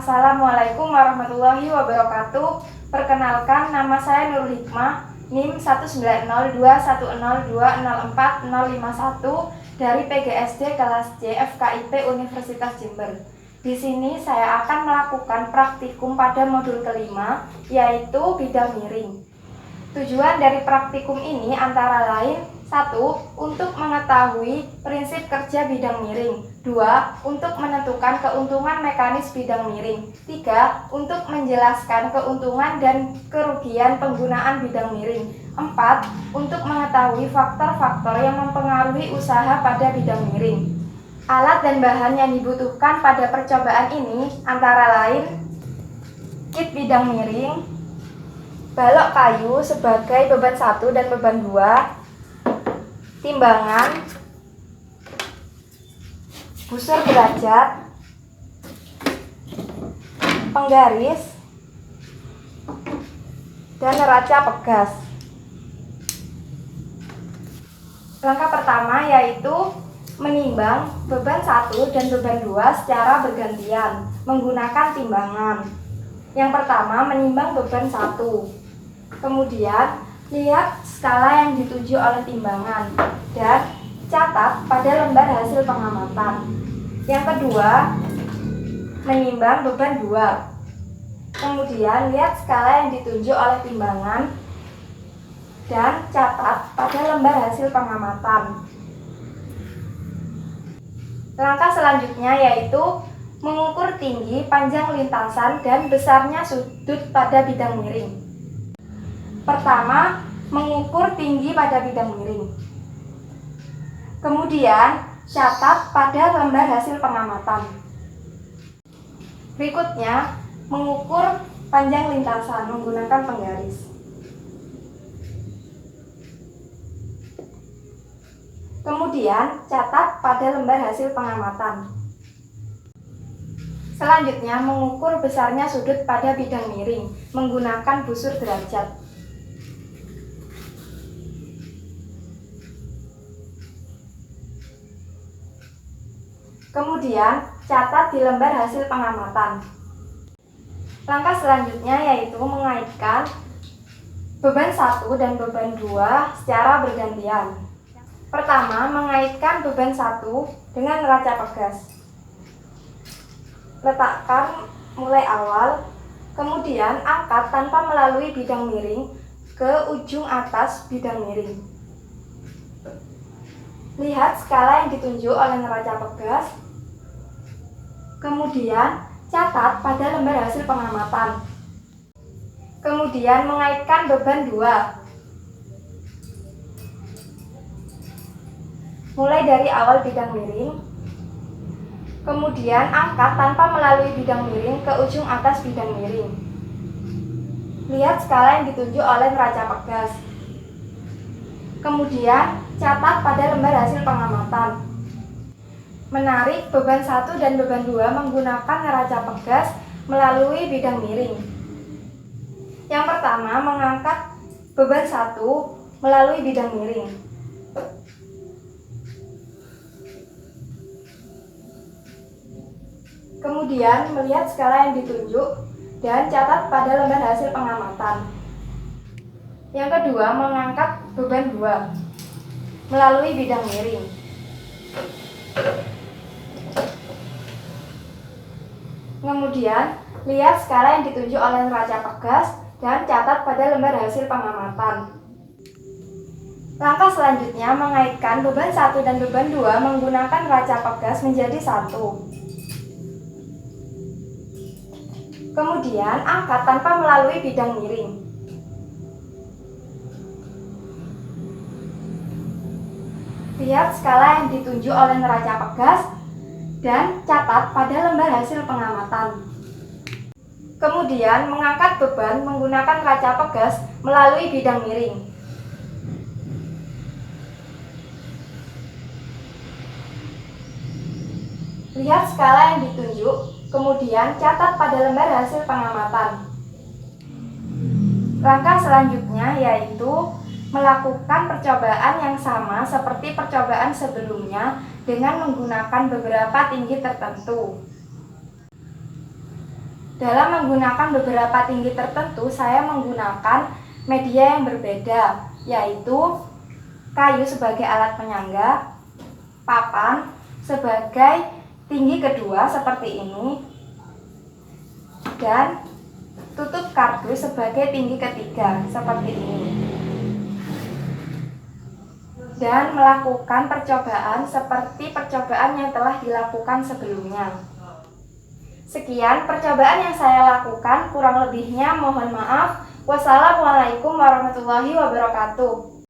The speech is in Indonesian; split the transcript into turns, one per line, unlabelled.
Assalamualaikum warahmatullahi wabarakatuh. Perkenalkan, nama saya Nurul Hikmah, NIM 19021020451 dari PGSD kelas C FKIP Universitas Jember. Di sini saya akan melakukan praktikum pada modul kelima, yaitu bidang miring. Tujuan dari praktikum ini antara lain: 1. Untuk mengetahui prinsip kerja bidang miring. 2. Untuk menentukan keuntungan mekanis bidang miring. 3. Untuk menjelaskan keuntungan dan kerugian penggunaan bidang miring. 4. Untuk mengetahui faktor-faktor yang mempengaruhi usaha pada bidang miring. Alat dan bahan yang dibutuhkan pada percobaan ini antara lain: kit bidang miring, balok kayu sebagai beban 1 dan beban 2, timbangan, busur derajat, penggaris, dan neraca pegas. Langkah pertama yaitu menimbang beban 1 dan beban 2 secara bergantian menggunakan timbangan. Yang pertama, menimbang beban 1. Kemudian, lihat skala yang dituju oleh timbangan dan catat pada lembar hasil pengamatan. Yang kedua, menimbang beban 2. Kemudian, lihat skala yang ditunjuk oleh timbangan dan catat pada lembar hasil pengamatan. Langkah selanjutnya yaitu mengukur tinggi, panjang lintasan, dan besarnya sudut pada bidang miring. Pertama, mengukur tinggi pada bidang miring. Kemudian, catat pada lembar hasil pengamatan. Berikutnya, mengukur panjang lintasan menggunakan penggaris. Kemudian, catat pada lembar hasil pengamatan. Selanjutnya, mengukur besarnya sudut pada bidang miring menggunakan busur derajat. Kemudian, catat di lembar hasil pengamatan. Langkah selanjutnya yaitu mengaitkan beban 1 dan beban 2 secara bergantian. Pertama, mengaitkan beban 1 dengan neraca pegas. Letakkan mulai awal, kemudian angkat tanpa melalui bidang miring ke ujung atas bidang miring. Lihat skala yang ditunjuk oleh neraca pegas. Kemudian catat pada lembar hasil pengamatan. Kemudian mengaitkan beban 2. Mulai dari awal bidang miring. Kemudian angkat tanpa melalui bidang miring ke ujung atas bidang miring. Lihat skala yang ditunjuk oleh neraca pegas. Kemudian catat pada lembar hasil pengamatan. Menarik beban 1 dan beban 2 menggunakan neraca pegas melalui bidang miring. Yang pertama, mengangkat beban 1 melalui bidang miring. Kemudian melihat skala yang ditunjuk dan catat pada lembar hasil pengamatan. Yang kedua, mengangkat beban 2 melalui bidang miring. Kemudian, lihat skala yang ditunjuk oleh neraca pegas dan catat pada lembar hasil pengamatan. Langkah selanjutnya, mengaitkan beban 1 dan beban 2 menggunakan neraca pegas menjadi 1. Kemudian, angkat tanpa melalui bidang miring. Lihat skala yang ditunjuk oleh neraca pegas dan catat pada lembar hasil pengamatan. Kemudian, mengangkat beban menggunakan neraca pegas melalui bidang miring. Lihat skala yang ditunjuk, kemudian catat pada lembar hasil pengamatan. Langkah selanjutnya yaitu melakukan percobaan yang sama seperti percobaan sebelumnya dengan menggunakan beberapa tinggi tertentu. Dalam menggunakan beberapa tinggi tertentu, saya menggunakan media yang berbeda, yaitu kayu sebagai alat penyangga, papan sebagai tinggi kedua seperti ini, dan tutup kardus sebagai tinggi ketiga seperti ini. Dan melakukan percobaan seperti percobaan yang telah dilakukan sebelumnya. Sekian percobaan yang saya lakukan, kurang lebihnya mohon maaf. Wassalamualaikum warahmatullahi wabarakatuh.